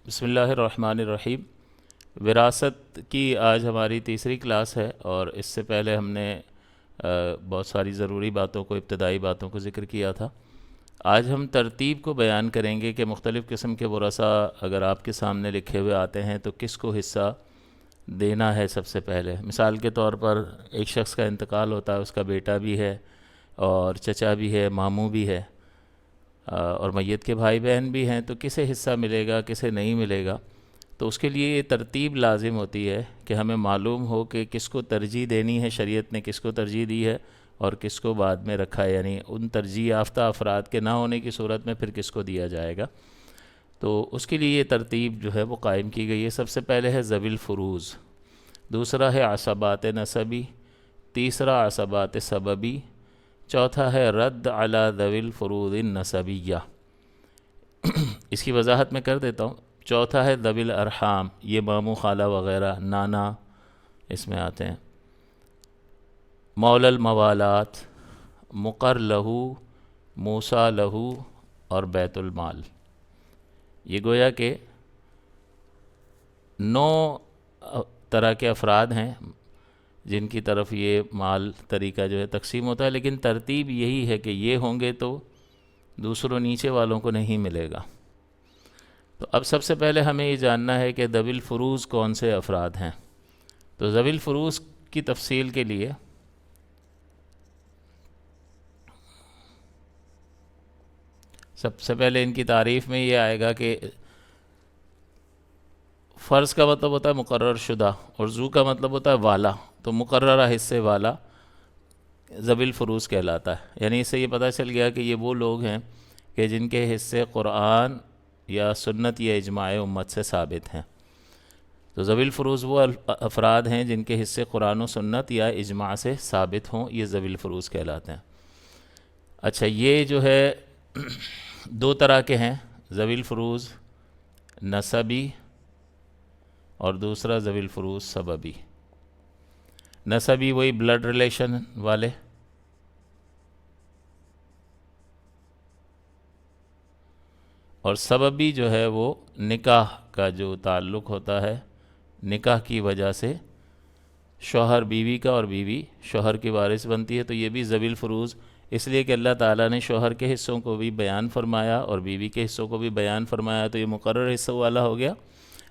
بسم اللہ الرحمن الرحیم۔ وراثت کی آج ہماری تیسری کلاس ہے، اور اس سے پہلے ہم نے بہت ساری ضروری باتوں کو، ابتدائی باتوں کو ذکر کیا تھا۔ آج ہم ترتیب کو بیان کریں گے کہ مختلف قسم کے ورثاء اگر آپ کے سامنے لکھے ہوئے آتے ہیں تو کس کو حصہ دینا ہے۔ سب سے پہلے مثال کے طور پر ایک شخص کا انتقال ہوتا ہے، اس کا بیٹا بھی ہے اور چچا بھی ہے، ماموں بھی ہے، اور میت کے بھائی بہن بھی ہیں، تو کسے حصہ ملے گا، کسے نہیں ملے گا۔ تو اس کے لیے یہ ترتیب لازم ہوتی ہے کہ ہمیں معلوم ہو کہ کس کو ترجیح دینی ہے، شریعت نے کس کو ترجیح دی ہے اور کس کو بعد میں رکھا ہے، یعنی ان ترجیح یافتہ افراد کے نہ ہونے کی صورت میں پھر کس کو دیا جائے گا۔ تو اس کے لیے یہ ترتیب جو ہے وہ قائم کی گئی ہے۔ سب سے پہلے ہے ذوی الفروض، دوسرا ہے عصبات نسبی، تیسرا عصبات سببی، چوتھا ہے رد علی ذوی الفروض النسبیہ۔ اس کی وضاحت میں کر دیتا ہوں۔ چوتھا ہے ذوی الارحام، یہ ماموں، خالہ وغیرہ، نانا اس میں آتے ہیں۔ مولا الموالات، مقر لہو، موسیٰ لہو اور بیت المال۔ یہ گویا کہ 9 طرح کے افراد ہیں جن کی طرف یہ مال طریقہ جو ہے تقسیم ہوتا ہے، لیکن ترتیب یہی ہے کہ یہ ہوں گے تو دوسروں نیچے والوں کو نہیں ملے گا۔ تو اب سب سے پہلے ہمیں یہ جاننا ہے کہ ذوی الفروض کون سے افراد ہیں۔ تو ذوی الفروض کی تفصیل کے لیے سب سے پہلے ان کی تعریف میں یہ آئے گا کہ فرض کا مطلب ہوتا ہے مقرر شدہ، اور ذو کا مطلب ہوتا ہے والا، تو مقررہ حصے والا ذوی الفروض کہلاتا ہے۔ یعنی اس سے یہ پتہ چل گیا کہ یہ وہ لوگ ہیں کہ جن کے حصے قرآن یا سنت یا اجماع امت سے ثابت ہیں۔ تو ذوی الفروض وہ افراد ہیں جن کے حصے قرآن و سنت یا اجماع سے ثابت ہوں، یہ ذوی الفروض کہلاتے ہیں۔ اچھا، یہ جو ہے 2 طرح کے ہیں، ذوی الفروض نسبی اور دوسرا ذوی الفروض سببی۔ نسبی وہی بلڈ ریلیشن والے، اور سببی جو ہے وہ نکاح کا جو تعلق ہوتا ہے، نکاح کی وجہ سے شوہر بیوی کا اور بیوی شوہر کی وارث بنتی ہے۔ تو یہ بھی ذوی الفروض، اس لیے کہ اللہ تعالیٰ نے شوہر کے حصوں کو بھی بیان فرمایا اور بیوی کے حصوں کو بھی بیان فرمایا، تو یہ مقرر حصوں والا ہو گیا۔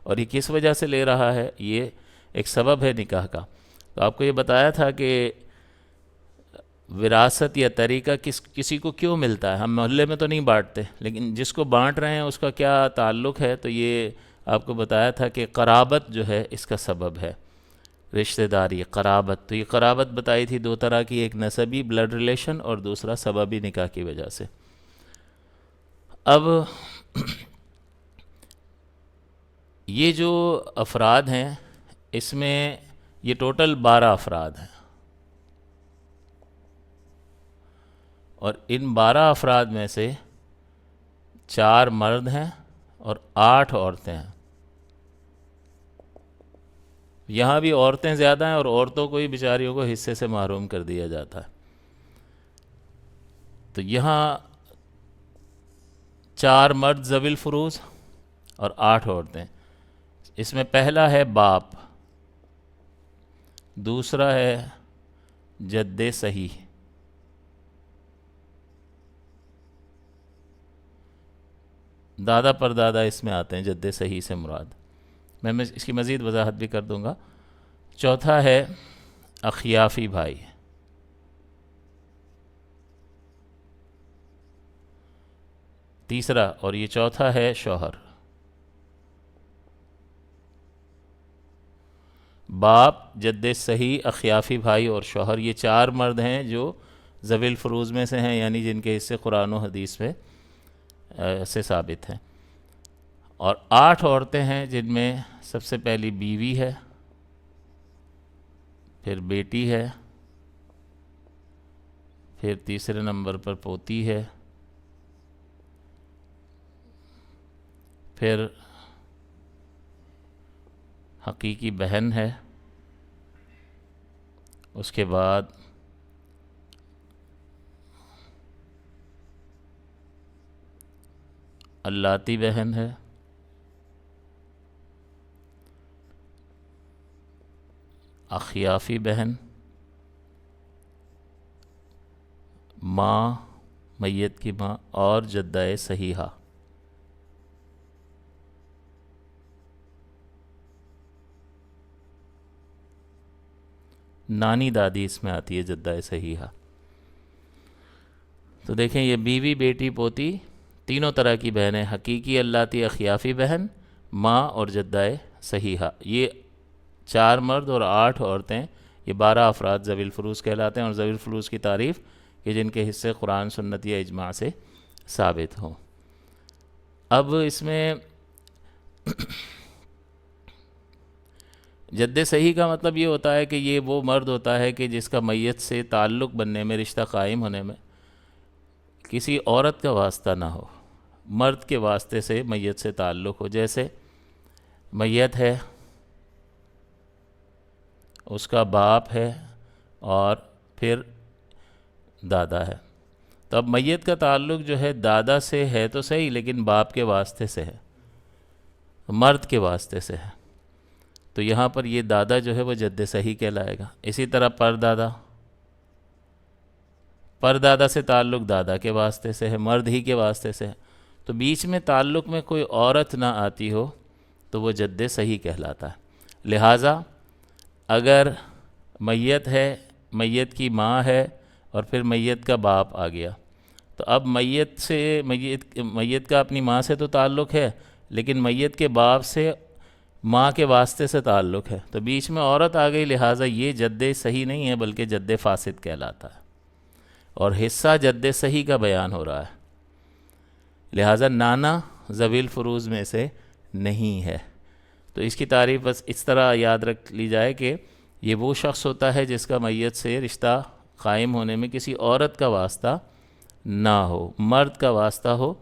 اور یہ کس وجہ سے لے رہا ہے؟ یہ ایک سبب ہے نکاح کا۔ تو آپ کو یہ بتایا تھا کہ وراثت یا طریقہ کسی کو کیوں ملتا ہے۔ ہم محلے میں تو نہیں بانٹتے، لیکن جس کو بانٹ رہے ہیں اس کا کیا تعلق ہے، تو یہ آپ کو بتایا تھا کہ قرابت جو ہے اس کا سبب ہے، رشتہ داری، قرابت۔ تو یہ قرابت بتائی تھی 2 طرح کی، ایک نسبی بلڈ ریلیشن اور دوسرا سببی نکاح کی وجہ سے۔ اب یہ جو افراد ہیں اس میں یہ ٹوٹل 12 افراد ہیں، اور ان 12 افراد میں سے 4 مرد ہیں اور 8 عورتیں ہیں۔ یہاں بھی عورتیں زیادہ ہیں اور عورتوں کو ہی بیچاریوں کو حصے سے محروم کر دیا جاتا ہے۔ تو یہاں 4 مرد ذوی الفروض اور 8 عورتیں۔ اس میں پہلا ہے باپ، دوسرا ہے جد صحیح، دادا پر دادا اس میں آتے ہیں، جد صحیح سے مراد میں اس کی مزید وضاحت بھی کر دوں گا۔ چوتھا ہے اخیافی بھائی، تیسرا، اور یہ چوتھا ہے شوہر۔ باپ، جد صحیح، اخیافی بھائی اور شوہر، یہ 4 مرد ہیں جو ذوی الفروض میں سے ہیں، یعنی جن کے حصے قرآن و حدیث میں سے ثابت ہیں۔ اور 8 عورتیں ہیں جن میں سب سے پہلی بیوی ہے، پھر بیٹی ہے، پھر تیسرے نمبر پر پوتی ہے، پھر حقیقی بہن ہے، اس کے بعد اللاتی بہن ہے، اخیافی بہن، ماں میت کی ماں، اور جدہ صحیحہ۔ نانی دادی اس میں آتی ہے جدہ صحیحہ۔ تو دیکھیں یہ بیوی، بیٹی، پوتی تینوں طرح کی بہنیں، حقیقی اللاتی اخیافی بہن، ماں اور جدہ صحیحہ، یہ 4 مرد اور 8 عورتیں، یہ 12 افراد ذوی الفروض کہلاتے ہیں۔ اور ذوی الفروض کی تعریف کہ جن کے حصے قرآن، سنت یا اجماع سے ثابت ہوں۔ اب اس میں جد صحیح کا مطلب یہ ہوتا ہے کہ یہ وہ مرد ہوتا ہے کہ جس کا میت سے تعلق بننے میں، رشتہ قائم ہونے میں کسی عورت کا واسطہ نہ ہو، مرد کے واسطے سے میت سے تعلق ہو۔ جیسے میت ہے، اس کا باپ ہے اور پھر دادا ہے، تو اب میت کا تعلق جو ہے دادا سے ہے تو صحیح، لیکن باپ کے واسطے سے ہے، مرد کے واسطے سے ہے، تو یہاں پر یہ دادا جو ہے وہ جد صحیح کہلائے گا۔ اسی طرح پردادا، پردادا سے تعلق دادا کے واسطے سے ہے، مرد ہی کے واسطے سے ہے، تو بیچ میں تعلق میں کوئی عورت نہ آتی ہو تو وہ جد صحیح کہلاتا ہے۔ لہٰذا اگر میت ہے، میت کی ماں ہے اور پھر میت کا باپ آ گیا، تو اب میت کا اپنی ماں سے تو تعلق ہے، لیکن میت کے باپ سے ماں کے واسطے سے تعلق ہے، تو بیچ میں عورت آ گئی، لہٰذا یہ جد صحیح نہیں ہے بلکہ جد فاسد کہلاتا ہے، اور حصہ جد صحیح کا بیان ہو رہا ہے۔ لہٰذا نانا ذوی الفروض میں سے نہیں ہے۔ تو اس کی تعریف بس اس طرح یاد رکھ لی جائے کہ یہ وہ شخص ہوتا ہے جس کا میت سے رشتہ قائم ہونے میں کسی عورت کا واسطہ نہ ہو، مرد کا واسطہ ہو،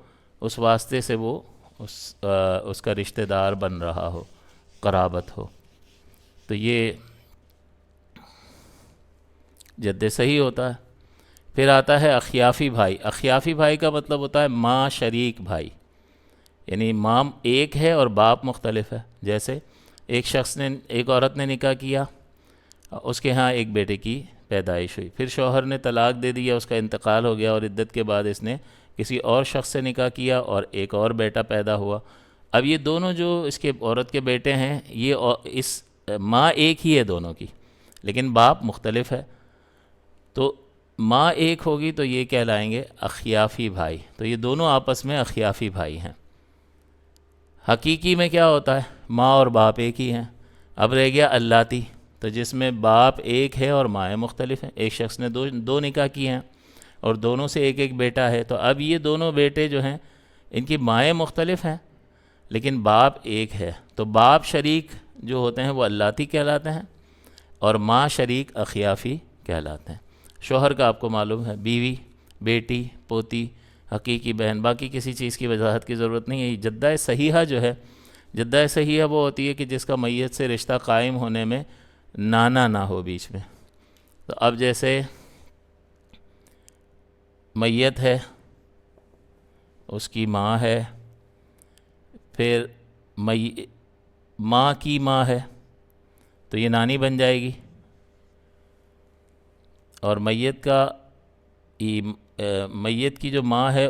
اس واسطے سے وہ اس کا رشتہ دار بن رہا ہو، قرابت ہو، تو یہ جد صحیح ہوتا ہے۔ پھر آتا ہے اخیافی بھائی۔ اخیافی بھائی کا مطلب ہوتا ہے ماں شریک بھائی، یعنی ماں ایک ہے اور باپ مختلف ہے۔ جیسے ایک عورت نے نکاح کیا، اس کے ہاں ایک بیٹے کی پیدائش ہوئی، پھر شوہر نے طلاق دے دیا، اس کا انتقال ہو گیا، اور عدت کے بعد اس نے کسی اور شخص سے نکاح کیا اور ایک اور بیٹا پیدا ہوا۔ اب یہ دونوں جو اس کے عورت کے بیٹے ہیں، اس ماں ایک ہی ہے دونوں کی، لیکن باپ مختلف ہے، تو ماں ایک ہوگی تو یہ کہلائیں گے اخیافی بھائی، تو یہ دونوں آپس میں اخیافی بھائی ہیں۔ حقیقی میں کیا ہوتا ہے؟ ماں اور باپ ایک ہی ہیں۔ اب رہ گیا اللاتی، تو جس میں باپ ایک ہے اور مائیں مختلف ہیں، ایک شخص نے دو نکاح کیے ہیں اور دونوں سے ایک ایک بیٹا ہے، تو اب یہ دونوں بیٹے جو ہیں ان کی مائیں مختلف ہیں لیکن باپ ایک ہے، تو باپ شریک جو ہوتے ہیں وہ اللاتی کہلاتے ہیں اور ماں شریک اخیافی کہلاتے ہیں۔ شوہر کا آپ کو معلوم ہے، بیوی، بیٹی، پوتی، حقیقی بہن، باقی کسی چیز کی وضاحت کی ضرورت نہیں ہے۔ جدہ صحیحہ جو ہے، جدہ صحیحہ وہ ہوتی ہے کہ جس کا میت سے رشتہ قائم ہونے میں نانا نہ ہو بیچ میں۔ تو اب جیسے میت ہے، اس کی ماں ہے، پھر ماں کی ماں ہے تو یہ نانی بن جائے گی، اور میت کی جو ماں ہے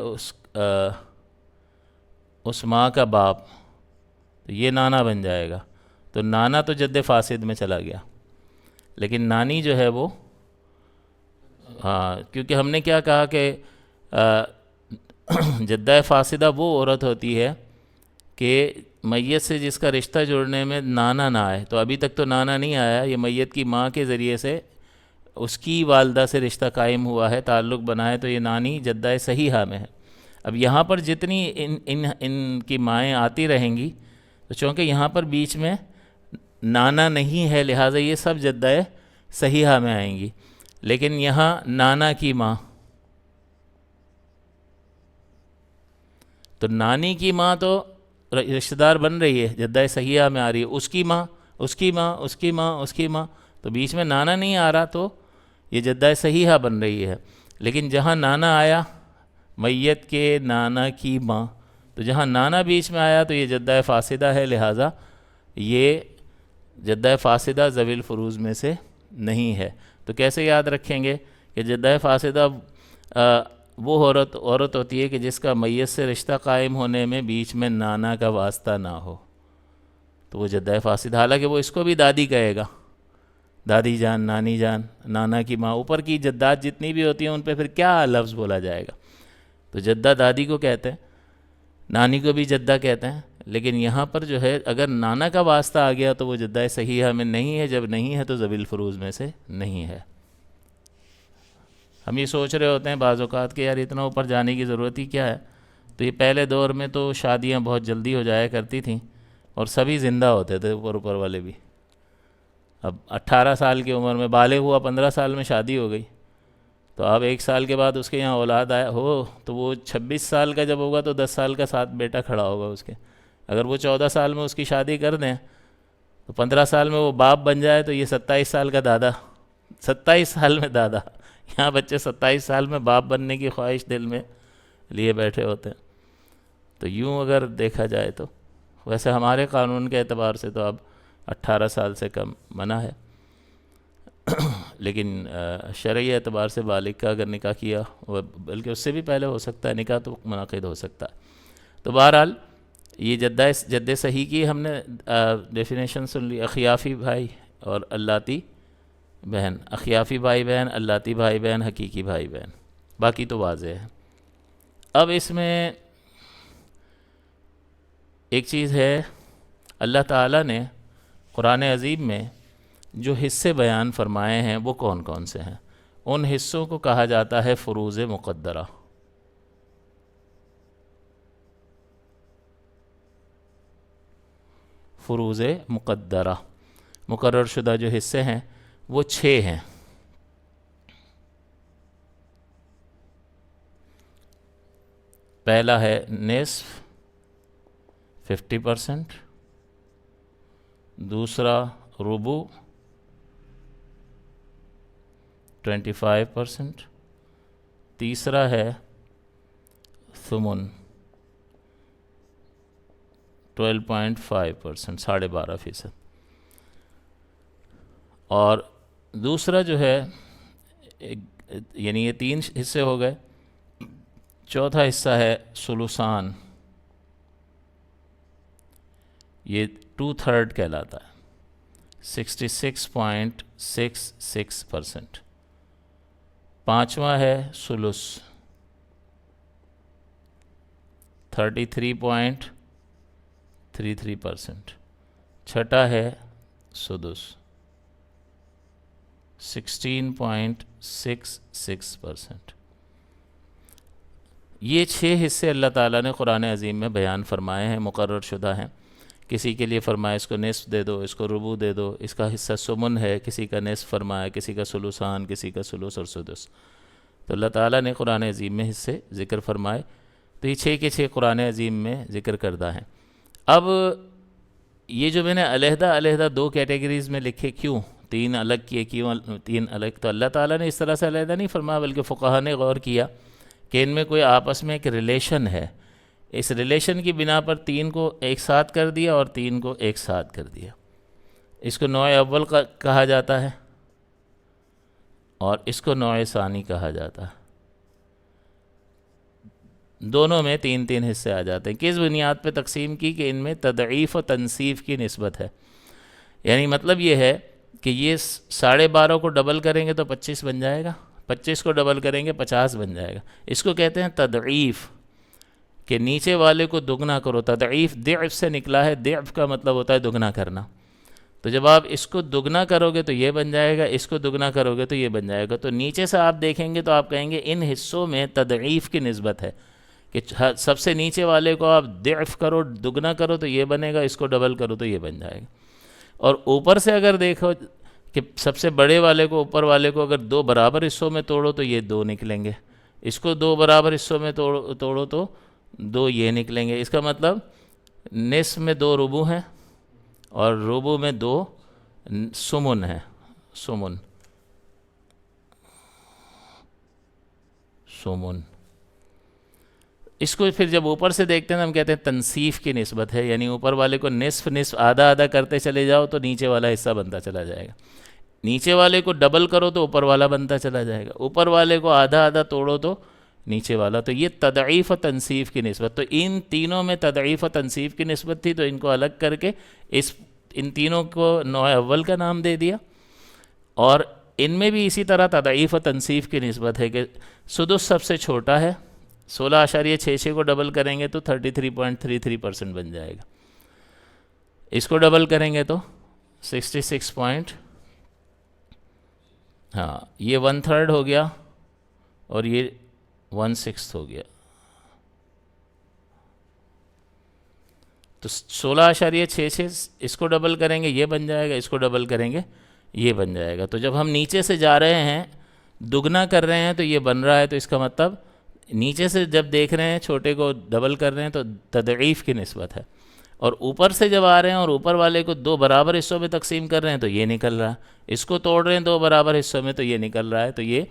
اس ماں کا باپ، تو یہ نانا بن جائے گا، تو نانا تو جد فاسد میں چلا گیا، لیکن نانی جو ہے وہ کیونکہ ہم نے کیا کہا کہ جدہ فاسدہ وہ عورت ہوتی ہے کہ میت سے جس کا رشتہ جوڑنے میں نانا نہ آئے، تو ابھی تک تو نانا نہیں آیا، یہ میت کی ماں کے ذریعے سے اس کی والدہ سے رشتہ قائم ہوا ہے، تعلق بنا ہے، تو یہ نانی جدہ صحیحہ میں ہے۔ اب یہاں پر جتنی ان کی مائیں آتی رہیں گی، تو چونکہ یہاں پر بیچ میں نانا نہیں ہے لہٰذا یہ سب جدہ صحیحہ میں آئیں گی، لیکن یہاں نانا کی ماں، تو نانی کی ماں تو رشتہ دار بن رہی ہے، جدہ صحیحہ میں آ رہی ہے، اس کی ماں، اس کی ماں، اس کی ماں، اس کی ماں، تو بیچ میں نانا نہیں آ رہا تو یہ جدہ صحیحہ بن رہی ہے۔ لیکن جہاں نانا آیا، میت کے نانا کی ماں، تو جہاں نانا بیچ میں آیا تو یہ جدہ فاسدہ ہے، لہٰذا یہ جدہ فاسدہ ذوی الفروز میں سے نہیں ہے۔ تو کیسے یاد رکھیں گے کہ جدہ فاسدہ وہ عورت ہوتی ہے کہ جس کا میت سے رشتہ قائم ہونے میں بیچ میں نانا کا واسطہ نہ ہو، تو وہ جدہ فاسدہ، حالانکہ وہ اس کو بھی دادی کہے گا، دادی جان، نانی جان، نانا کی ماں، اوپر کی جدات جتنی بھی ہوتی ہیں ان پہ پھر کیا لفظ بولا جائے گا؟ تو جدہ دادی کو کہتے ہیں، نانی کو بھی جدہ کہتے ہیں، لیکن یہاں پر جو ہے اگر نانا کا واسطہ آ گیا تو وہ جدہ صحیحہ میں نہیں ہے، جب نہیں ہے تو ذوی الفروز میں سے نہیں ہے۔ ہم یہ سوچ رہے ہوتے ہیں بعض اوقات کہ یار اتنا اوپر جانے کی ضرورت ہی کیا ہے؟ تو یہ پہلے دور میں تو شادیاں بہت جلدی ہو جایا کرتی تھیں اور سبھی زندہ ہوتے تھے، اوپر والے بھی۔ اب 18 سال کی عمر میں بالغ ہوا، 15 سال میں شادی ہو گئی، تو اب 1 سال کے بعد اس کے یہاں اولاد آیا ہو تو وہ 26 سال کا جب ہوگا تو 10 سال کا ساتھ بیٹا کھڑا ہوگا اس کے۔ اگر وہ 14 سال میں اس کی شادی کر دیں تو 15 سال میں وہ باپ بن جائے تو یہ 27 سال کا دادا، 27 سال میں دادا۔ یہاں بچے 27 سال میں باپ بننے کی خواہش دل میں لیے بیٹھے ہوتے ہیں۔ تو یوں اگر دیکھا جائے تو ویسے ہمارے قانون کے اعتبار سے تو اب 18 سال سے کم منع ہے، لیکن شرعی اعتبار سے بالغ کا اگر نکاح کیا، بلکہ اس سے بھی پہلے ہو سکتا ہے نکاح، تو منعقد ہو سکتا ہے۔ تو بہرحال یہ جد صحیح کی ہم نے ڈیفینیشن سن لی، اخیافی بھائی اور اللاتی بہن، اخیافی بھائی بہن، اللاتی بھائی بہن، حقیقی بھائی بہن، باقی تو واضح ہے۔ اب اس میں ایک چیز ہے، اللہ تعالیٰ نے قرآن عظیم میں جو حصے بیان فرمائے ہیں وہ کون کون سے ہیں؟ ان حصوں کو کہا جاتا ہے فروض مقدرہ۔ فروض مقدرہ، مقرر شدہ جو حصے ہیں وہ 6 ہیں۔ پہلا ہے نصف 50%، دوسرا ربع 25%، تیسرا ہے ثمن 12.5%، 12.5%، اور دوسرا جو ہے یعنی یہ 3 حصے ہو گئے، چوتھا حصہ ہے ثلثان، یہ 2/3 کہلاتا ہے، 66.66%۔ پانچواں ہے ثلث، 33.33%۔ چھٹا ہے سدس، 16.66%۔ یہ 6 حصے اللہ تعالیٰ نے قرآن عظیم میں بیان فرمائے ہیں، مقرر شدہ ہیں۔ کسی کے لیے فرمایا اس کو نصف دے دو، اس کو ربع دے دو، اس کا حصہ ثمن ہے، کسی کا نصف فرمایا، کسی کا ثلثان، کسی کا ثلث اور سدس۔ تو اللہ تعالیٰ نے قرآن عظیم میں حصے ذکر فرمائے، تو یہ 6 کے 6 قرآن عظیم میں ذکر کردہ ہیں۔ اب یہ جو میں نے علیحدہ علیحدہ 2 کیٹیگریز میں لکھے، کیوں 3 الگ کیے، کیوں 3 الگ؟ تو اللہ تعالیٰ نے اس طرح سے علیحدہ نہیں فرمایا، بلکہ فقہا نے غور کیا کہ ان میں کوئی آپس میں ایک ریلیشن ہے، اس ریلیشن کی بنا پر 3 کو ایک ساتھ کر دیا اور 3 کو ایک ساتھ کر دیا۔ اس کو نوع اول کہا جاتا ہے اور اس کو نوع ثانی کہا جاتا ہے۔ دونوں میں 3 حصے آ جاتے ہیں۔ کس بنیاد پہ تقسیم کی؟ کہ ان میں تضعیف و تنصیف کی نسبت ہے، یعنی مطلب یہ ہے کہ یہ 12.5 کو ڈبل کریں گے تو 25 بن جائے گا، 25 کو ڈبل کریں گے 50 بن جائے گا۔ اس کو کہتے ہیں تضعیف، کہ نیچے والے کو دگنا کرو۔ تضعیف ضعف سے نکلا ہے، ضعف کا مطلب ہوتا ہے دگنا کرنا۔ تو جب آپ اس کو دگنا کرو گے تو یہ بن جائے گا، اس کو دگنا کرو گے تو یہ بن جائے گا۔ تو نیچے سے آپ دیکھیں گے تو آپ کہیں گے ان حصوں میں تضعیف کی نسبت ہے، کہ سب سے نیچے والے کو آپ ضعف کرو، دگنا کرو تو یہ بنے گا، اس کو ڈبل کرو تو یہ بن جائے گا۔ اور اوپر سے اگر دیکھو کہ سب سے بڑے والے کو، اوپر والے کو اگر 2 برابر حصوں میں توڑو تو یہ 2 نکلیں گے، اس کو 2 برابر حصوں میں توڑو تو 2 یہ نکلیں گے۔ اس کا مطلب نصف میں 2 ربع ہیں اور ربع میں 2 ثمن ہیں، ثمن اس کو پھر جب اوپر سے دیکھتے ہیں ہم کہتے ہیں تنصیف کی نسبت ہے، یعنی اوپر والے کو نصف نصف آدھا آدھا کرتے چلے جاؤ تو نیچے والا حصہ بنتا چلا جائے گا، نیچے والے کو ڈبل کرو تو اوپر والا بنتا چلا جائے گا، اوپر والے کو آدھا آدھا توڑو تو نیچے والا. تو یہ تضعیف و تنصیف کی نسبت. تو ان تینوں میں تضعیف و تنصیف کی نسبت تھی، تو ان کو الگ کر کے ان تینوں کو نوع اول کا نام دے دیا. اور ان میں بھی اسی طرح تضعیف و تنصیف کی نسبت ہے کہ سدس سب سے چھوٹا ہے، 16.66 کو ڈبل کریں گے تو 33.33% بن جائے گا، اس کو ڈبل کریں گے تو 66 ہاں یہ 1/3 ہو گیا اور یہ 1/6 ہو گیا. تو 16.66 اس کو ڈبل کریں گے یہ بن جائے گا، اس کو ڈبل کریں گے یہ بن جائے گا. تو جب ہم نیچے سے جا رہے ہیں دگنا کر رہے ہیں تو یہ بن رہا ہے، تو اس کا مطلب نیچے سے جب دیکھ رہے ہیں چھوٹے کو ڈبل کر رہے ہیں تو تضعیف کی نسبت ہے، اور اوپر سے جب آ رہے ہیں اور اوپر والے کو 2 برابر حصوں میں تقسیم کر رہے ہیں تو یہ نکل رہا ہے، اس کو توڑ رہے ہیں 2 برابر حصوں میں تو یہ نکل رہا ہے. تو یہ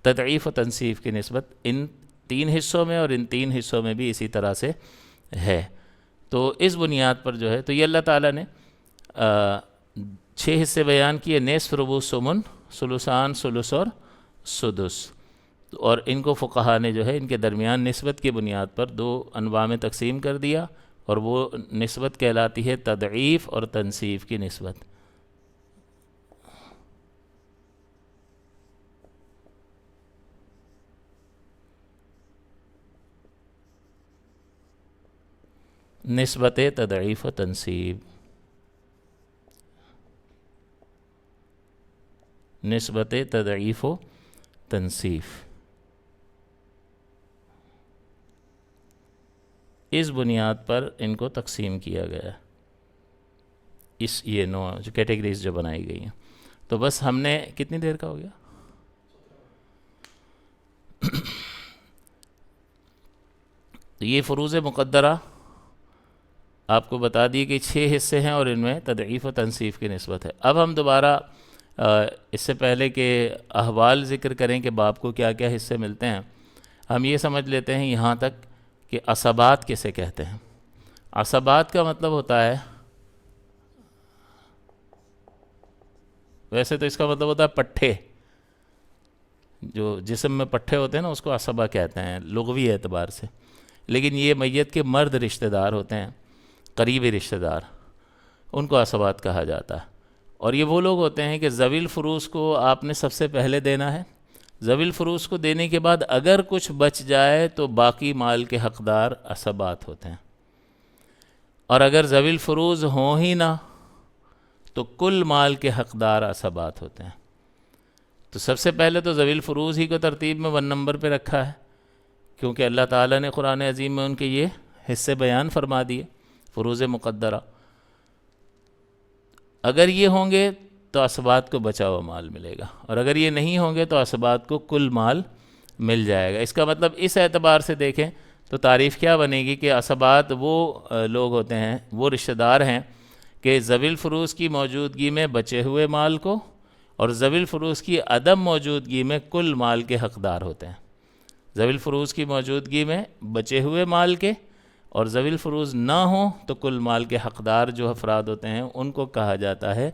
تضعیف و تنصیف کی نسبت ان 3 حصوں میں اور ان 3 حصوں میں بھی اسی طرح سے ہے. تو اس بنیاد پر جو ہے تو یہ اللہ تعالیٰ نے 6 حصے بیان کیے، نصف، ربع، ثمن، ثلثان، ثلث اور سدس. اور ان کو فقہا نے جو ہے ان کے درمیان نسبت کی بنیاد پر 2 انواع میں تقسیم کر دیا، اور وہ نسبت کہلاتی ہے تضعیف اور تنصیف کی نسبت. نسبت تضعیف و تنصیب، نسبت تضعیف و تنصیف، اس بنیاد پر ان کو تقسیم کیا گیا ہے، یہ نوع جو کیٹیگریز جو بنائی گئی ہیں. تو بس ہم نے کتنی دیر کا ہو گیا؟ تو یہ فروض مقدرہ آپ کو بتا دی کہ 6 حصے ہیں اور ان میں تضعیف و تنصیف کی نسبت ہے. اب ہم دوبارہ اس سے پہلے کہ احوال ذکر کریں کہ باپ کو کیا کیا حصے ملتے ہیں، ہم یہ سمجھ لیتے ہیں یہاں تک کہ عصبات کسے کہتے ہیں. عصبات کا مطلب ہوتا ہے، ویسے تو اس کا مطلب ہوتا ہے پٹھے، جو جسم میں پٹھے ہوتے ہیں نا اس کو عصبہ کہتے ہیں لغوی اعتبار سے. لیکن یہ میت کے مرد رشتہ دار ہوتے ہیں، قریبی رشتہ دار، ان کو عصبات کہا جاتا ہے. اور یہ وہ لوگ ہوتے ہیں کہ ذوی الفروض کو آپ نے سب سے پہلے دینا ہے. ذوی الفروض کو دینے کے بعد اگر کچھ بچ جائے تو باقی مال کے حقدار عصبات ہوتے ہیں، اور اگر ذوی الفروض ہوں ہی نہ تو کل مال کے حقدار عصبات ہوتے ہیں. تو سب سے پہلے تو ذوی الفروض ہی کو ترتیب میں 1 نمبر پہ رکھا ہے، کیونکہ اللہ تعالیٰ نے قرآن عظیم میں ان کے یہ حصے بیان فرما دیے، فروض مقدرہ. اگر یہ ہوں گے تو عصبات کو بچا ہوا مال ملے گا، اور اگر یہ نہیں ہوں گے تو عصبات کو کل مال مل جائے گا. اس کا مطلب اس اعتبار سے دیکھیں تو تعریف کیا بنے گی کہ عصبات وہ لوگ ہوتے ہیں، وہ رشتہ دار ہیں کہ ذوی الفروض کی موجودگی میں بچے ہوئے مال کو اور ذوی الفروض کی عدم موجودگی میں کل مال کے حقدار ہوتے ہیں. ذوی الفروض کی موجودگی میں بچے ہوئے مال کے اور ذوی الفروض نہ ہوں تو کل مال کے حقدار جو افراد ہوتے ہیں ان کو کہا جاتا ہے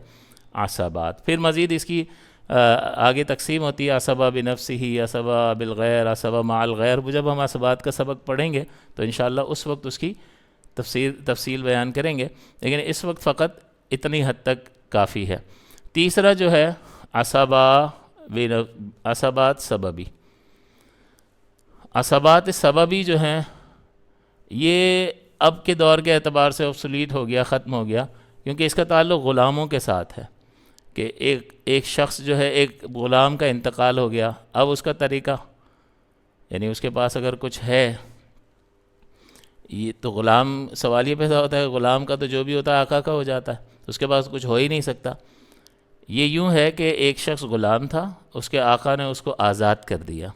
عصبات. پھر مزید اس کی آگے تقسیم ہوتی ہے، عصبہ بنفسہ، عصبہ بالغیر، عصبہ مع الغیر. جب ہم عصبات کا سبق پڑھیں گے تو انشاءاللہ اس وقت اس کی تفصیل بیان کریں گے، لیکن اس وقت فقط اتنی حد تک کافی ہے. تیسرا جو ہے عصبات سببی. عصبات سببی جو ہیں یہ اب کے دور کے اعتبار سے obsolete ہو گیا، ختم ہو گیا، کیونکہ اس کا تعلق غلاموں کے ساتھ ہے کہ ایک شخص جو ہے، ایک غلام کا انتقال ہو گیا، اب اس کا طریقہ، یعنی اس کے پاس اگر کچھ ہے، یہ تو غلام، سوال یہ پیدا ہوتا ہے غلام کا تو جو بھی ہوتا ہے آقا کا ہو جاتا ہے، تو اس کے پاس کچھ ہو ہی نہیں سکتا. یہ یوں ہے کہ ایک شخص غلام تھا، اس کے آقا نے اس کو آزاد کر دیا.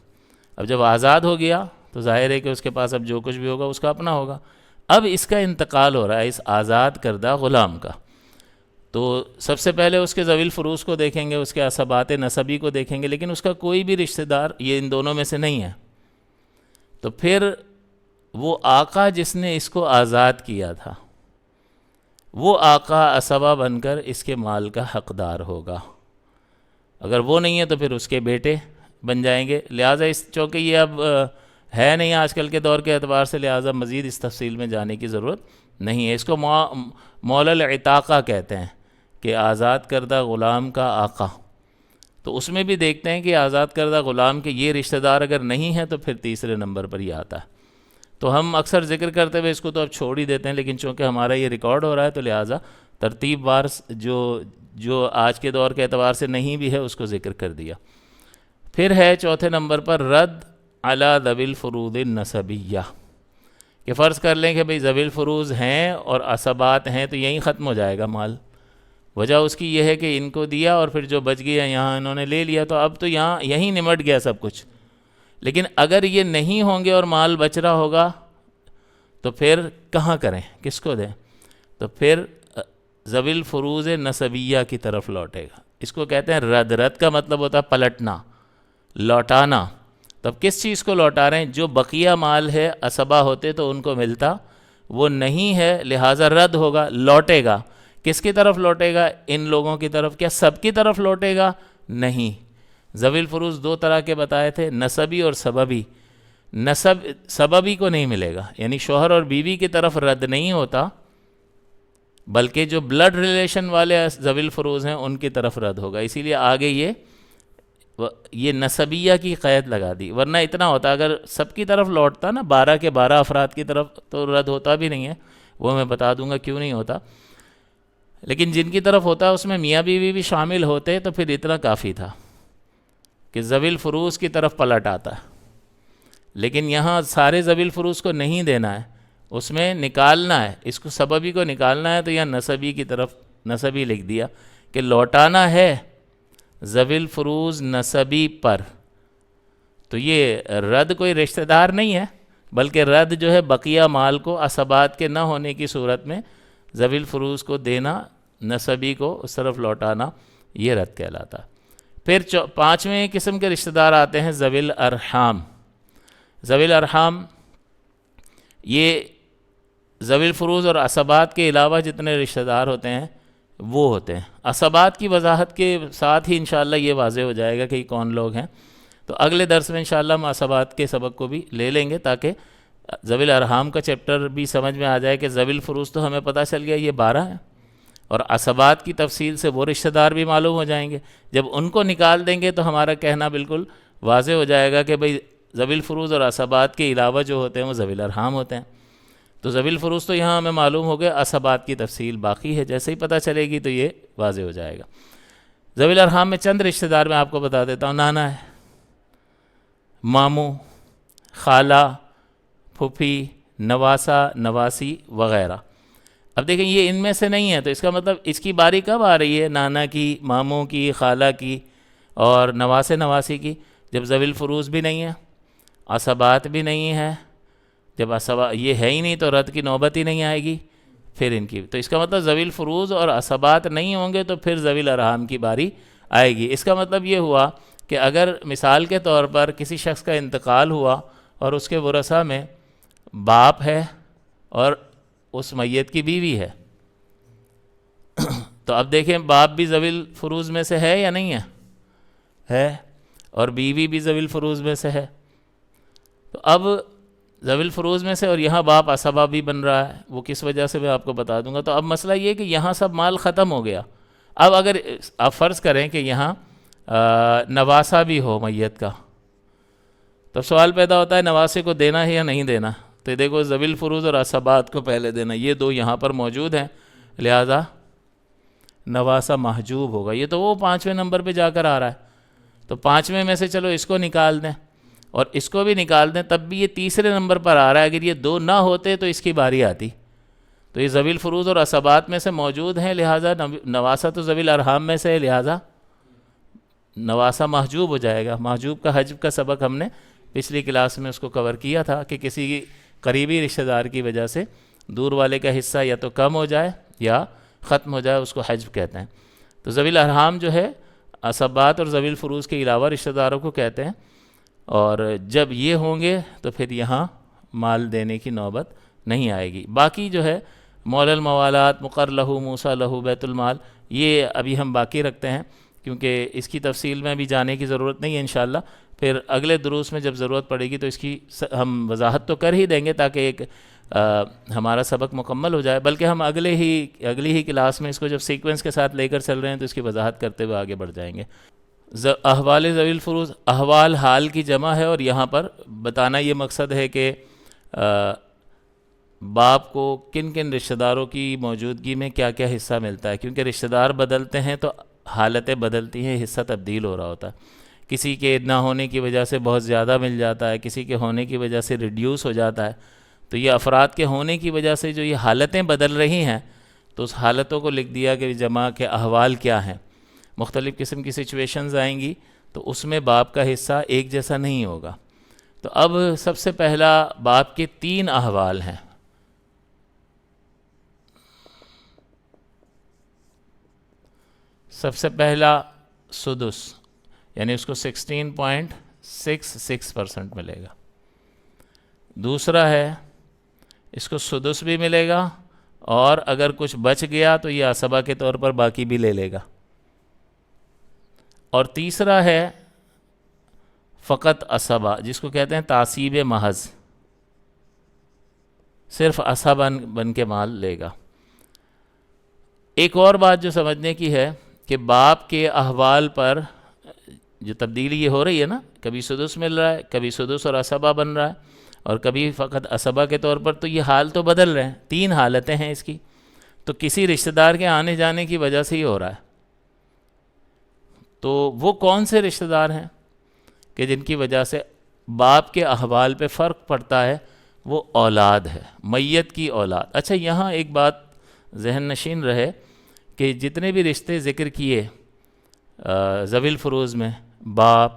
اب جب آزاد ہو گیا تو ظاہر ہے کہ اس کے پاس اب جو کچھ بھی ہوگا اس کا اپنا ہوگا. اب اس کا انتقال ہو رہا ہے اس آزاد کردہ غلام کا. تو سب سے پہلے اس کے ذوی الفروض کو دیکھیں گے، اس کے عصبات نسبی کو دیکھیں گے، لیکن اس کا کوئی بھی رشتہ دار یہ ان دونوں میں سے نہیں ہے. تو پھر وہ آقا جس نے اس کو آزاد کیا تھا وہ آقا اسبہ بن کر اس کے مال کا حقدار ہوگا. اگر وہ نہیں ہے تو پھر اس کے بیٹے بن جائیں گے. لہٰذا اس چونکہ یہ اب ہے نہیں آج کل کے دور کے اعتبار سے، لہٰذا مزید اس تفصیل میں جانے کی ضرورت نہیں ہے. اس کو مولا العتاقہ کہتے ہیں کہ آزاد کردہ غلام کا آقا. تو اس میں بھی دیکھتے ہیں کہ آزاد کردہ غلام کے یہ رشتہ دار اگر نہیں ہیں تو پھر تیسرے نمبر پر یہ آتا ہے. تو ہم اکثر ذکر کرتے ہوئے اس کو تو اب چھوڑ ہی دیتے ہیں، لیکن چونکہ ہمارا یہ ریکارڈ ہو رہا ہے تو لہٰذا ترتیب وار جو آج کے دور کے اعتبار سے نہیں بھی ہے اس کو ذکر کر دیا. پھر ہے چوتھے نمبر پر رد علی ذوی الفروض النسبیہ، کہ فرض کر لیں کہ بھئی ذوی الفروض ہیں اور عصبات ہیں تو یہیں ختم ہو جائے گا مال. وجہ اس کی یہ ہے کہ ان کو دیا اور پھر جو بچ گیا یہاں انہوں نے لے لیا، تو اب تو یہیں نمٹ گیا سب کچھ. لیکن اگر یہ نہیں ہوں گے اور مال بچ رہا ہوگا تو پھر کہاں کریں، کس کو دیں؟ تو پھر ذوی الفروض نسبیہ کی طرف لوٹے گا. اس کو کہتے ہیں رد. رد کا مطلب ہوتا ہے پلٹنا، لوٹانا. تب کس چیز کو لوٹا رہے ہیں؟ جو بقیہ مال ہے عصبہ ہوتے تو ان کو ملتا، وہ نہیں ہے لہٰذا رد ہوگا، لوٹے گا. کس کی طرف لوٹے گا؟ ان لوگوں کی طرف. کیا سب کی طرف لوٹے گا؟ نہیں. ذوی الفروض دو طرح کے بتائے تھے، نسبی اور سببی. سببی کو نہیں ملے گا، یعنی شوہر اور بیوی کی طرف رد نہیں ہوتا، بلکہ جو بلڈ ریلیشن والے ذوی الفروض ہیں ان کی طرف رد ہوگا. اسی لیے آگے یہ نسبیہ کی قید لگا دی. ورنہ اتنا ہوتا اگر سب کی طرف لوٹتا نا، 12 کے 12 افراد کی طرف، تو رد ہوتا بھی نہیں ہے. وہ میں بتا دوں گا کیوں نہیں ہوتا. لیکن جن کی طرف ہوتا اس میں میاں بیوی بھی شامل ہوتے تو پھر اتنا کافی تھا کہ ذوی الفروض کی طرف پلٹ آتا ہے. لیکن یہاں سارے ذوی الفروض کو نہیں دینا ہے، اس میں نکالنا ہے، اس کو سببی کو نکالنا ہے. تو یہاں نسبی کی طرف نسبی لکھ دیا کہ لوٹانا ہے ذوی الفروض نسبی پر. تو یہ رد کوئی رشتہ دار نہیں ہے، بلکہ رد جو ہے بقیہ مال کو عصبات کے نہ ہونے کی صورت میں ذوی الفروض کو دینا، نسبی کو اس طرف لوٹانا، یہ رد کہلاتا. پھر پانچویں قسم کے رشتہ دار آتے ہیں ذوی الارحام. ذوی الارحام یہ ذوی الفروض اور عصبات کے علاوہ جتنے رشتہ دار ہوتے ہیں وہ ہوتے ہیں. عصبات کی وضاحت کے ساتھ ہی انشاءاللہ یہ واضح ہو جائے گا کہ یہ کون لوگ ہیں. تو اگلے درس میں انشاءاللہ ہم عصبات کے سبق کو بھی لے لیں گے تاکہ ذوی الارحام کا چیپٹر بھی سمجھ میں آ جائے کہ ذوی الفروض تو ہمیں پتہ چل گیا یہ 12 ہیں، اور عصبات کی تفصیل سے وہ رشتہ دار بھی معلوم ہو جائیں گے. جب ان کو نکال دیں گے تو ہمارا کہنا بالکل واضح ہو جائے گا کہ بھئی ذوی الفروض اور عصبات کے علاوہ جو ہوتے ہیں وہ ذوی الارحام ہوتے ہیں. تو ذوی الفروض تو یہاں ہمیں معلوم ہو گیا، عصبات کی تفصیل باقی ہے، جیسے ہی پتہ چلے گی تو یہ واضح ہو جائے گا. ذوی الارحام میں چند رشتہ دار میں آپ کو بتا دیتا ہوں. نانا ہے، ماموں، خالہ، پھوپھی، نواسا، نواسی وغیرہ. اب دیکھیں یہ ان میں سے نہیں ہے، تو اس کا مطلب اس کی باری کب آ رہی ہے؟ نانا کی، ماموں کی، خالہ کی اور نواسے نواسی کی، جب ذوی الفروض بھی نہیں ہے، عصبات بھی نہیں ہے. جب یہ ہے ہی نہیں تو رد کی نوبت ہی نہیں آئے گی پھر ان کی. تو اس کا مطلب ذوی الفروض اور عصبات نہیں ہوں گے تو پھر ذوی الارحام کی باری آئے گی. اس کا مطلب یہ ہوا کہ اگر مثال کے طور پر کسی شخص کا انتقال ہوا اور اس کے ورثہ میں باپ ہے اور اس میت کی بیوی ہے، تو اب دیکھیں باپ بھی ذوی الفروض میں سے ہے یا نہیں ہے، اور بیوی بھی ذوی الفروض میں سے ہے. تو اب ذوی الفروض میں سے، اور یہاں باپ عصبہ بھی بن رہا ہے، وہ کس وجہ سے میں آپ کو بتا دوں گا. تو اب مسئلہ یہ کہ یہاں سب مال ختم ہو گیا. اب اگر آپ فرض کریں کہ یہاں نواسا بھی ہو میت کا، تو سوال پیدا ہوتا ہے نواسے کو دینا ہے یا نہیں دینا. تو دیکھو ذوی الفروض اور عصبات کو پہلے دینا، یہ دو یہاں پر موجود ہیں، لہذا نواسا محجوب ہوگا. یہ تو وہ 5ویں نمبر پہ جا کر آ رہا ہے. تو 5ویں میں سے چلو اس کو نکال دیں اور اس کو بھی نکال دیں، تب بھی یہ تیسرے نمبر پر آ رہا ہے. اگر یہ دو نہ ہوتے تو اس کی باری آتی. تو یہ ذوی الفروض اور عصبات میں سے موجود ہیں، لہٰذا نواسا تو ذوی الارحام میں سے ہے، لہٰذا نواسا محجوب ہو جائے گا. محجوب کا حجب کا سبق ہم نے پچھلی کلاس میں اس کو کور کیا تھا کہ کسی قریبی رشتہ دار کی وجہ سے دور والے کا حصہ یا تو کم ہو جائے یا ختم ہو جائے، اس کو حجب کہتے ہیں. تو ذوی الارحام جو ہے عصبات اور ذوی الفروض کے علاوہ رشتہ داروں کو کہتے ہیں. اور جب یہ ہوں گے تو پھر یہاں مال دینے کی نوبت نہیں آئے گی۔ باقی جو ہے مول الموالات، مقر لہو، موسیٰ لہو، بیت المال، یہ ابھی ہم باقی رکھتے ہیں کیونکہ اس کی تفصیل میں ابھی جانے کی ضرورت نہیں ہے انشاءاللہ۔ پھر اگلے دروس میں جب ضرورت پڑے گی تو اس کی ہم وضاحت تو کر ہی دیں گے تاکہ ایک ہمارا سبق مکمل ہو جائے، بلکہ ہم اگلی ہی کلاس میں اس کو جب سیکوینس کے ساتھ لے کر چل رہے ہیں تو اس کی وضاحت کرتے ہوئے آگے بڑھ جائیں گے۔ احوال ذوی الفروض، احوال حال کی جمع ہے، اور یہاں پر بتانا یہ مقصد ہے کہ باپ کو کن کن رشتہ داروں کی موجودگی میں کیا کیا حصہ ملتا ہے، کیونکہ رشتہ دار بدلتے ہیں تو حالتیں بدلتی ہیں، حصہ تبدیل ہو رہا ہوتا ہے۔ کسی کے نہ ہونے کی وجہ سے بہت زیادہ مل جاتا ہے، کسی کے ہونے کی وجہ سے ریڈیوس ہو جاتا ہے۔ تو یہ افراد کے ہونے کی وجہ سے جو یہ حالتیں بدل رہی ہیں تو اس حالتوں کو لکھ دیا کہ جمع کے احوال کیا ہیں۔ مختلف قسم کی سچویشنز آئیں گی تو اس میں باپ کا حصہ ایک جیسا نہیں ہوگا۔ تو اب سب سے پہلا باپ کے 3 احوال ہیں۔ سب سے پہلا سدس، یعنی اس کو 16.66% ملے گا۔ دوسرا ہے اس کو سدس بھی ملے گا، اور اگر کچھ بچ گیا تو یہ عصبہ کے طور پر باقی بھی لے لے گا۔ اور تیسرا ہے فقط عصبہ، جس کو کہتے ہیں تعصیب محض، صرف عصبہ بن کے مال لے گا۔ ایک اور بات جو سمجھنے کی ہے کہ باپ کے احوال پر جو تبدیلی یہ ہو رہی ہے نا، کبھی سدس مل رہا ہے، کبھی سدس اور عصبہ بن رہا ہے، اور کبھی فقط عصبہ کے طور پر، تو یہ حال تو بدل رہے ہیں، 3 حالتیں ہیں اس کی، تو کسی رشتہ دار کے آنے جانے کی وجہ سے ہی ہو رہا ہے۔ تو وہ کون سے رشتہ دار ہیں کہ جن کی وجہ سے باپ کے احوال پہ فرق پڑتا ہے؟ وہ اولاد ہے، میت کی اولاد۔ اچھا، یہاں ایک بات ذہن نشین رہے کہ جتنے بھی رشتے ذکر کیے ذوی الفروض میں، باپ،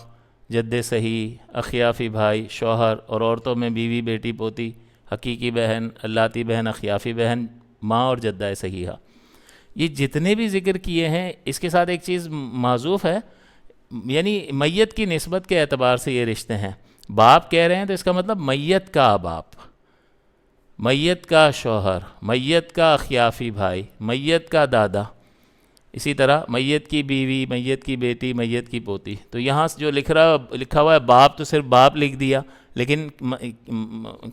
جد صحیح، اخیافی بھائی، شوہر، اور عورتوں میں بیوی، بیٹی، پوتی، حقیقی بہن، لاتی بہن، اخیافی بہن، ماں اور جدہ صحیحہ، یہ جتنے بھی ذکر کیے ہیں، اس کے ساتھ ایک چیز معذوف ہے، یعنی میت کی نسبت کے اعتبار سے یہ رشتے ہیں۔ باپ کہہ رہے ہیں تو اس کا مطلب میت کا باپ، میت کا شوہر، میت کا اخیافی بھائی، میت کا دادا، اسی طرح میت کی بیوی، میت کی بیٹی، میت کی پوتی۔ تو یہاں جو لکھا ہوا ہے باپ، تو صرف باپ لکھ دیا، لیکن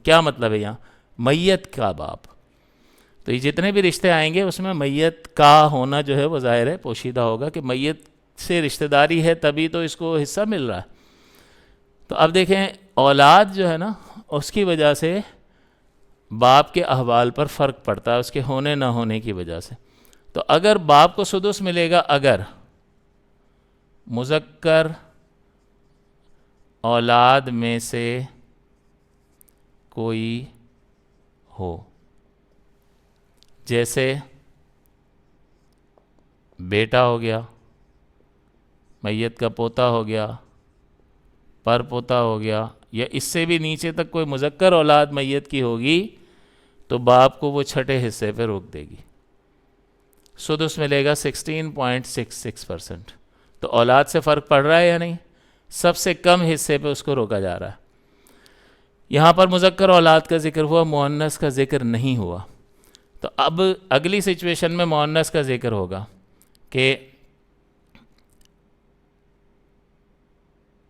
کیا مطلب ہے یہاں؟ میت کا باپ۔ تو یہ جتنے بھی رشتے آئیں گے اس میں میت کا ہونا جو ہے وہ ظاہر ہے پوشیدہ ہوگا کہ میت سے رشتہ داری ہے، تبھی تو اس کو حصہ مل رہا ہے۔ تو اب دیکھیں، اولاد جو ہے نا، اس کی وجہ سے باپ کے احوال پر فرق پڑتا ہے، اس کے ہونے نہ ہونے کی وجہ سے۔ تو اگر باپ کو سدس ملے گا اگر مذکر اولاد میں سے کوئی ہو، جیسے بیٹا ہو گیا، میت کا پوتا ہو گیا، پر پوتا ہو گیا، یا اس سے بھی نیچے تک کوئی مذکر اولاد میت کی ہوگی تو باپ کو وہ چھٹے حصے پہ روک دے گی۔ سدس ملے گا 16.66%۔ تو اولاد سے فرق پڑ رہا ہے یا نہیں؟ سب سے کم حصے پہ اس کو روکا جا رہا ہے۔ یہاں پر مذکر اولاد کا ذکر ہوا، مؤنث کا ذکر نہیں ہوا۔ تو اب اگلی سچویشن میں مؤنث کا ذکر ہوگا کہ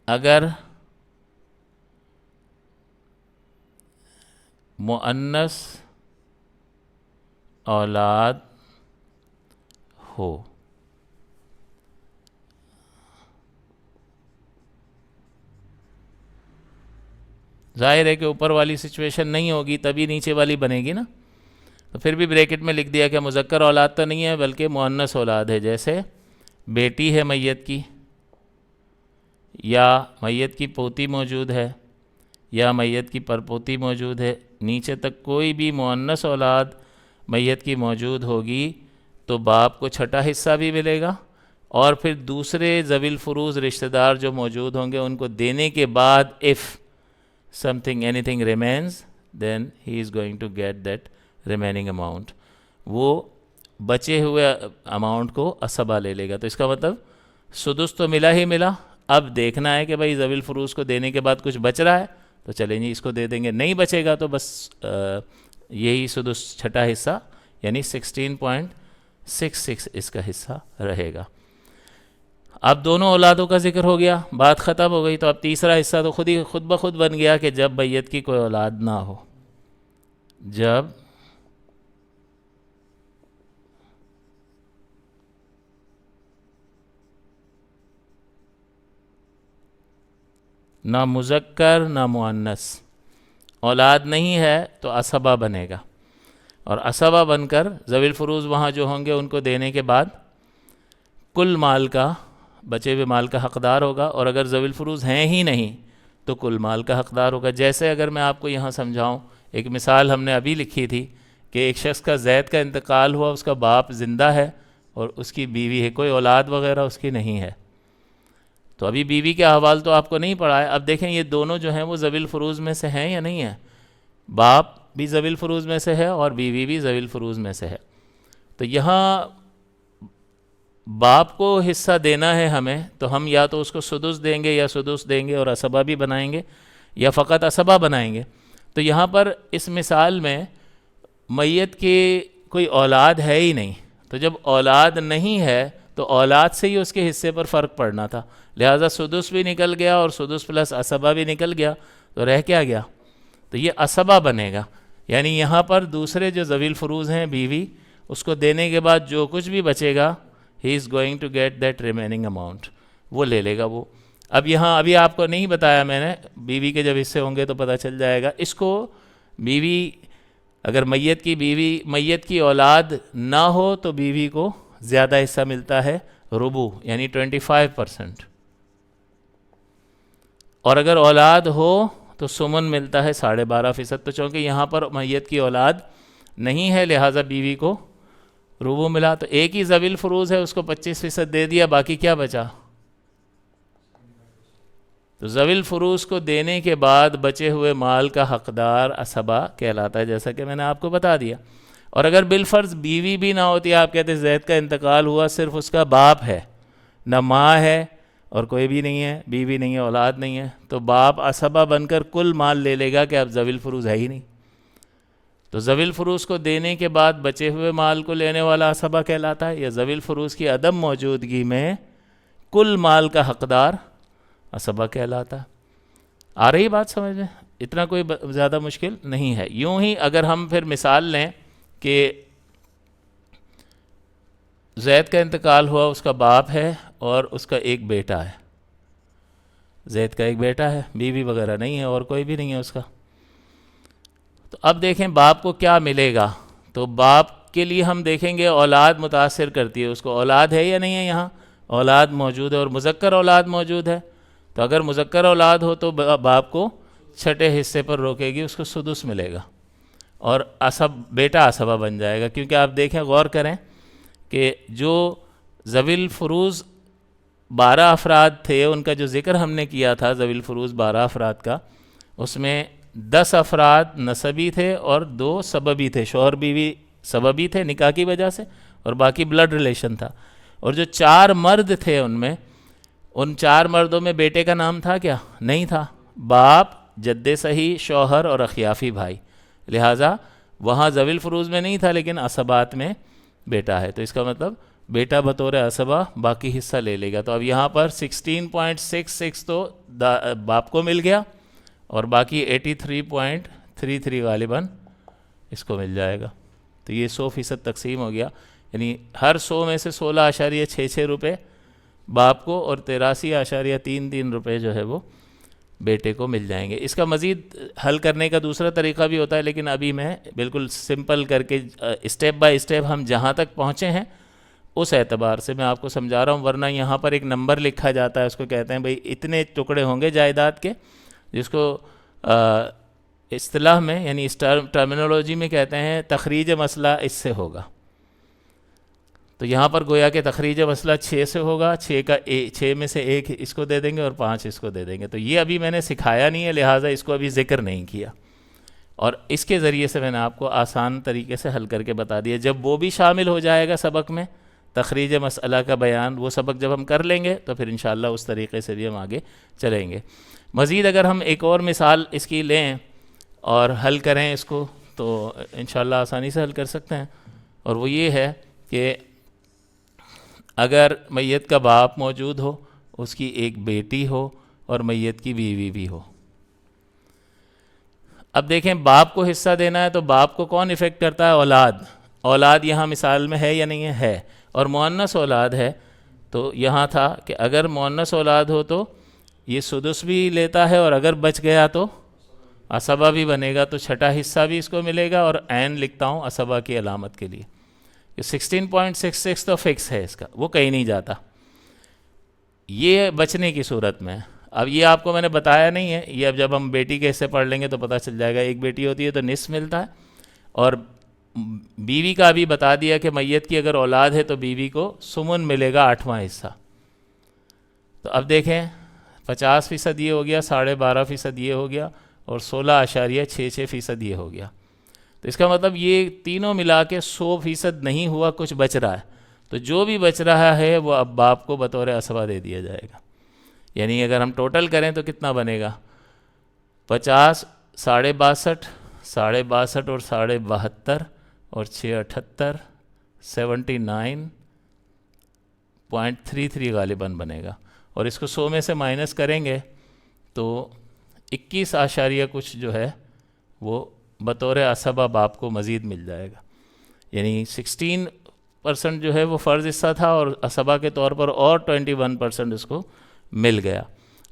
اگر مؤنث اولاد ہو، ظاہر ہے کہ اوپر والی سچویشن نہیں ہوگی تبھی نیچے والی بنے گی نا، تو پھر بھی بریکٹ میں لکھ دیا کہ مذکر اولاد تو نہیں ہے بلکہ مؤنث اولاد ہے، جیسے بیٹی ہے میت کی، یا میت کی پوتی موجود ہے، یا میت کی پرپوتی موجود ہے، نیچے تک کوئی بھی مؤنث اولاد میت کی موجود ہوگی تو باپ کو چھٹا حصہ بھی ملے گا، اور پھر دوسرے ذوی الفروض رشتہ دار جو موجود ہوں گے ان کو دینے کے بعد if anything remains then he is going to get that remaining amount، وہ بچے ہوئے اماؤنٹ کو عصبہ لے لے گا۔ تو اس کا مطلب سدس تو ملا ہی ملا، اب دیکھنا ہے کہ بھائی ذوی الفروض کو دینے کے بعد کچھ بچ رہا ہے تو چلیں جی اس کو دے دیں گے. نہیں بچے گا تو بس یہی سدس چھٹا حصہ یعنی 16.66 اس کا حصہ رہے گا. اب دونوں اولادوں کا ذکر ہو گیا, بات ختم ہو گئی. تو اب تیسرا حصہ تو خود بخود بن گیا کہ جب میت کی کوئی اولاد نہ ہو, جب نہ مذکر نہ مؤنث اولاد نہیں ہے تو عصبہ بنے گا, اور عصبہ بن کر ذوی الفروض وہاں جو ہوں گے ان کو دینے کے بعد کل مال کا, بچے ہوئے مال کا حقدار ہوگا. اور اگر ذوی الفروض ہیں ہی نہیں تو کل مال کا حقدار ہوگا. جیسے اگر میں آپ کو یہاں سمجھاؤں, ایک مثال ہم نے ابھی لکھی تھی کہ ایک شخص کا زید کا انتقال ہوا, اس کا باپ زندہ ہے اور اس کی بیوی ہے, کوئی اولاد وغیرہ اس کی نہیں ہے. تو ابھی بیوی کے احوال تو آپ کو نہیں پڑھا ہے. اب دیکھیں یہ دونوں جو ہیں وہ ذوی الفروض میں سے ہیں یا نہیں ہیں؟ باپ بھی ذوی الفروض میں سے ہے اور بیوی بھی ذوی الفروض میں سے ہے. تو یہاں باپ کو حصہ دینا ہے ہمیں, تو ہم یا تو اس کو سدس دیں گے یا سدس دیں گے اور عصبہ بھی بنائیں گے, یا فقط عصبہ بنائیں گے. تو یہاں پر اس مثال میں میت کی کوئی اولاد ہے ہی نہیں, تو جب اولاد نہیں ہے تو اولاد سے ہی اس کے حصے پر فرق پڑنا تھا, لہٰذا سدس بھی نکل گیا اور سدس پلس عصبہ بھی نکل گیا, تو رہ کیا گیا؟ تو یہ عصبہ بنے گا. یعنی یہاں پر دوسرے جو ذوی الفروض ہیں بیوی, اس کو دینے کے بعد جو کچھ بھی بچے گا he is going to get that remaining amount, وہ لے لے گا وہ. اب یہاں ابھی آپ کو نہیں بتایا میں نے, بیوی کے جب حصے ہوں گے تو پتہ چل جائے گا. اس کو بیوی اگر میت کی اولاد نہ ہو تو بیوی کو زیادہ حصہ ملتا ہے, ربع یعنی 25%, اور اگر اولاد ہو تو سمن ملتا ہے 12.5%. تو چونکہ یہاں پر میت کی اولاد نہیں ہے لہٰذا بیوی کو ربع ملا. تو ایک ہی ذوی الفروض ہے, اس کو 25% دے دیا, باقی کیا بچا؟ تو ذوی الفروض کو دینے کے بعد بچے ہوئے مال کا حقدار عصبہ کہلاتا ہے, جیسا کہ میں نے آپ کو بتا دیا. اور اگر بالفرض بیوی بھی نہ ہوتی, آپ کہتے ہیں زید کا انتقال ہوا, صرف اس کا باپ ہے, نہ ماں ہے اور کوئی بھی نہیں ہے, بیوی نہیں ہے, اولاد نہیں ہے, تو باپ عصبہ بن کر کل مال لے لے گا کہ اب ذوی الفروض ہے ہی نہیں. تو ذوی الفروض کو دینے کے بعد بچے ہوئے مال کو لینے والا عصبہ کہلاتا ہے, یا ذوی الفروض کی عدم موجودگی میں کل مال کا حقدار عصبہ کہلاتا ہے. آ رہی بات سمجھ میں؟ اتنا کوئی زیادہ مشکل نہیں ہے. یوں ہی اگر ہم پھر مثال لیں کہ زید کا انتقال ہوا, اس کا باپ ہے اور اس کا ایک بیٹا ہے, زید کا ایک بیٹا ہے, بیوی وغیرہ نہیں ہے اور کوئی بھی نہیں ہے اس کا. تو اب دیکھیں باپ کو کیا ملے گا. تو باپ کے لیے ہم دیکھیں گے اولاد متاثر کرتی ہے, اس کو اولاد ہے یا نہیں ہے, یہاں اولاد موجود ہے اور مذکر اولاد موجود ہے. تو اگر مذکر اولاد ہو تو باپ کو چھٹے حصے پر روکے گی, اس کو سدس ملے گا اور بیٹا عصبہ بن جائے گا. کیونکہ آپ دیکھیں غور کریں کہ جو ذوی الفروض 12 افراد تھے, ان کا جو ذکر ہم نے کیا تھا ذوی الفروض 12 افراد کا, اس میں 10 افراد نسبی تھے اور 2 سببی تھے, شوہر بیوی سببی تھے نکاح کی وجہ سے, اور باقی بلڈ ریلیشن تھا. اور جو 4 مرد تھے ان 4 مردوں میں بیٹے کا نام تھا کیا؟ نہیں تھا. باپ, جد صحیح, شوہر اور اخیافی بھائی, لہٰذا وہاں ذوی الفروض میں نہیں تھا لیکن عصبات میں بیٹا ہے. تو اس کا مطلب بیٹا بطور عصبہ باقی حصہ لے لے گا. تو اب یہاں پر 16.66 تو باپ کو مل گیا اور باقی 83.33 غالباً اس کو مل جائے گا. تو یہ 100% تقسیم ہو گیا, یعنی ہر 100 میں سے 16.66 روپے باپ کو اور 83.33 روپے جو ہے وہ بیٹے کو مل جائیں گے. اس کا مزید حل کرنے کا دوسرا طریقہ بھی ہوتا ہے, لیکن ابھی میں بالکل سمپل کر کے اسٹیپ بائی اسٹیپ ہم جہاں تک پہنچے ہیں اس اعتبار سے میں آپ کو سمجھا رہا ہوں. ورنہ یہاں پر ایک نمبر لکھا جاتا ہے, اس کو کہتے ہیں بھئی اتنے ٹکڑے ہوں گے جائیداد کے, جس کو اصطلاح میں یعنی اس ٹرمینولوجی میں کہتے ہیں تخریج مسئلہ اس سے ہوگا. تو یہاں پر گویا کہ تخریج مسئلہ 6 سے ہوگا, 6 میں سے 1 اس کو دے دیں گے اور 5 اس کو دے دیں گے. تو یہ ابھی میں نے سکھایا نہیں ہے, لہٰذا اس کو ابھی ذکر نہیں کیا, اور اس کے ذریعے سے میں نے آپ کو آسان طریقے سے حل کر کے بتا دیا. جب وہ بھی شامل ہو جائے گا سبق میں, تخریج مسئلہ کا بیان, وہ سبق جب ہم کر لیں گے تو پھر انشاءاللہ اس طریقے سے بھی ہم آگے چلیں گے. مزید اگر ہم ایک اور مثال اس کی لیں اور حل کریں اس کو تو انشاءاللہ آسانی سے حل کر سکتے ہیں، اور وہ یہ ہے کہ اگر میت کا باپ موجود ہو، اس کی ایک بیٹی ہو اور میت کی بیوی بھی ہو. اب دیکھیں باپ کو حصہ دینا ہے تو باپ کو کون افیکٹ کرتا ہے؟ اولاد. اولاد یہاں مثال میں ہے یا نہیں ہے، اور مؤنث اولاد ہے. تو یہاں تھا کہ اگر مؤنث اولاد ہو تو یہ سدس بھی لیتا ہے، اور اگر بچ گیا تو عصبہ بھی بنے گا، تو چھٹا حصہ بھی اس کو ملے گا، اور عین لکھتا ہوں عصبہ کی علامت کے لیے. 16.66 تو فکس ہے اس کا، وہ کہیں نہیں جاتا. یہ بچنے کی صورت میں. اب یہ آپ کو میں نے بتایا نہیں ہے، یہ اب جب ہم بیٹی کے حصے پڑھ لیں گے تو پتہ چل جائے گا. ایک بیٹی ہوتی ہے تو نصف ملتا ہے، اور بیوی کا بھی بتا دیا کہ میت کی اگر اولاد ہے تو بیوی کو سمن ملے گا 8واں حصہ. تو اب دیکھیں 50% یہ ہو گیا، 12.5% یہ ہو گیا، اور 16.66% یہ ہو گیا. تو اس کا مطلب یہ تینوں ملا کے 100% نہیں ہوا، کچھ بچ رہا ہے. تو جو بھی بچ رہا ہے وہ اب باپ کو بطور عصبہ دے دیا جائے گا. یعنی اگر ہم ٹوٹل کریں تو کتنا بنے گا؟ 50 62.5 62.5 اور 72.5 اور 6 78 79.33 غالباً بنے گا. اور اس کو 100 میں سے مائنس کریں گے تو 21 اشاریہ کچھ جو ہے وہ بطور عصبہ باپ کو مزید مل جائے گا. یعنی 16% جو ہے وہ فرض حصہ تھا، اور عصبہ کے طور پر اور 21% اس کو مل گیا.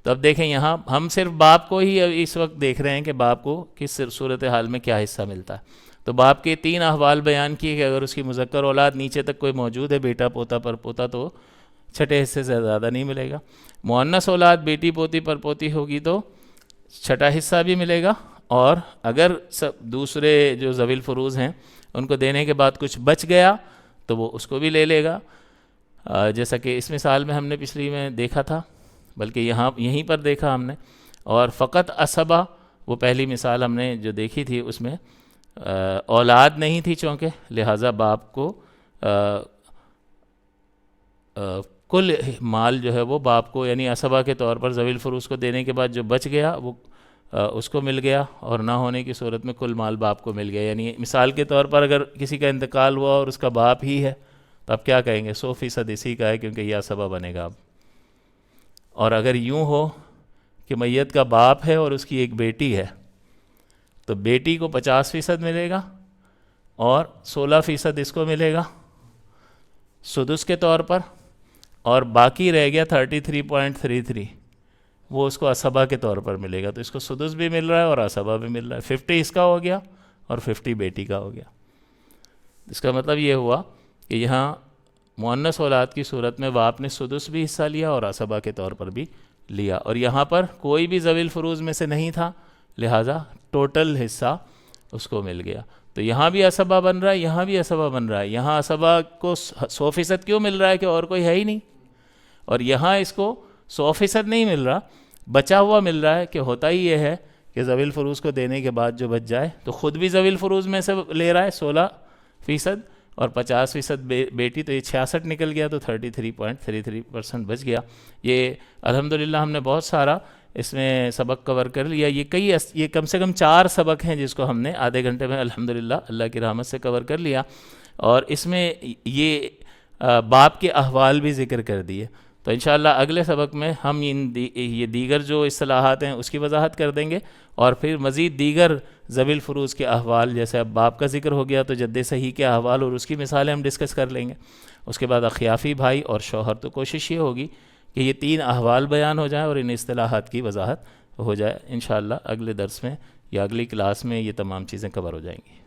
تو اب دیکھیں یہاں ہم صرف باپ کو ہی اس وقت دیکھ رہے ہیں کہ باپ کو کس صورتحال میں کیا حصہ ملتا ہے. تو باپ کے 3 احوال بیان کیے کہ اگر اس کی مذکر اولاد نیچے تک کوئی موجود ہے، بیٹا پوتا پر پوتا، تو چھٹے حصے سے زیادہ نہیں ملے گا. مؤنث اولاد بیٹی پوتی پر پوتی ہوگی تو چھٹا حصہ بھی ملے گا، اور اگر دوسرے جو ذوی الفروض ہیں ان کو دینے کے بعد کچھ بچ گیا تو وہ اس کو بھی لے لے گا، جیسا کہ اس مثال میں ہم نے پچھلی میں دیکھا تھا، بلکہ یہیں پر دیکھا ہم نے. اور فقط عصبہ، وہ پہلی مثال ہم نے جو دیکھی تھی اس میں اولاد نہیں تھی چونکہ، لہٰذا باپ کو کل مال جو ہے وہ باپ کو، یعنی عصبہ کے طور پر ذوی الفروض کو دینے کے بعد جو بچ گیا وہ اس کو مل گیا، اور نہ ہونے کی صورت میں کل مال باپ کو مل گیا. یعنی مثال کے طور پر اگر کسی کا انتقال ہوا اور اس کا باپ ہی ہے تو اب کیا کہیں گے؟ 100% اسی کا ہے، کیونکہ یہ عصبہ بنے گا اب. اور اگر یوں ہو کہ میت کا باپ ہے اور اس کی ایک بیٹی ہے تو بیٹی کو 50% ملے گا، اور 16% اس کو ملے گا سدس کے طور پر، اور باقی رہ گیا 33.33 وہ اس کو عصبہ کے طور پر ملے گا. تو اس کو سدس بھی مل رہا ہے اور عصبہ بھی مل رہا ہے. 50 اس کا ہو گیا اور 50 بیٹی کا ہو گیا. اس کا مطلب یہ ہوا کہ یہاں مؤنث اولاد کی صورت میں باپ نے سدس بھی حصہ لیا اور عصبہ کے طور پر بھی لیا، اور یہاں پر کوئی بھی ذوی الفروض میں سے نہیں تھا، لہٰذا ٹوٹل حصہ اس کو مل گیا. تو یہاں بھی عصبہ بن رہا ہے، یہاں بھی عصبہ بن رہا ہے. یہاں عصبہ کو 100% کیوں مل رہا ہے؟ کہ اور کوئی ہے ہی نہیں. اور یہاں اس کو 100% نہیں مل رہا، بچا ہوا مل رہا ہے. کہ ہوتا ہی یہ ہے کہ ذوی الفروض کو دینے کے بعد جو بچ جائے تو خود بھی ذوی الفروض میں سے لے رہا ہے 16%، اور 50% بیٹی، تو یہ 66 نکل گیا، تو 33.33% بچ گیا. یہ الحمدللہ ہم نے بہت سارا اس میں سبق کور کر لیا. یہ کم سے کم 4 سبق ہیں جس کو ہم نے آدھے گھنٹے میں الحمدللہ اللہ کی رحمت سے کور کر لیا، اور اس میں یہ باپ کے احوال بھی ذکر کر دیے. تو انشاءاللہ اگلے سبق میں ہم یہ دیگر جو اصطلاحات ہیں اس کی وضاحت کر دیں گے، اور پھر مزید دیگر ذوی الفروض کے احوال، جیسے اب باپ کا ذکر ہو گیا تو جد صحیح کے احوال اور اس کی مثالیں ہم ڈسکس کر لیں گے. اس کے بعد اخیافی بھائی اور شوہر. تو کوشش یہ ہوگی کہ یہ 3 احوال بیان ہو جائیں اور ان اصطلاحات کی وضاحت ہو جائے. انشاءاللہ اگلے درس میں یا اگلی کلاس میں یہ تمام چیزیں کور ہو جائیں گی.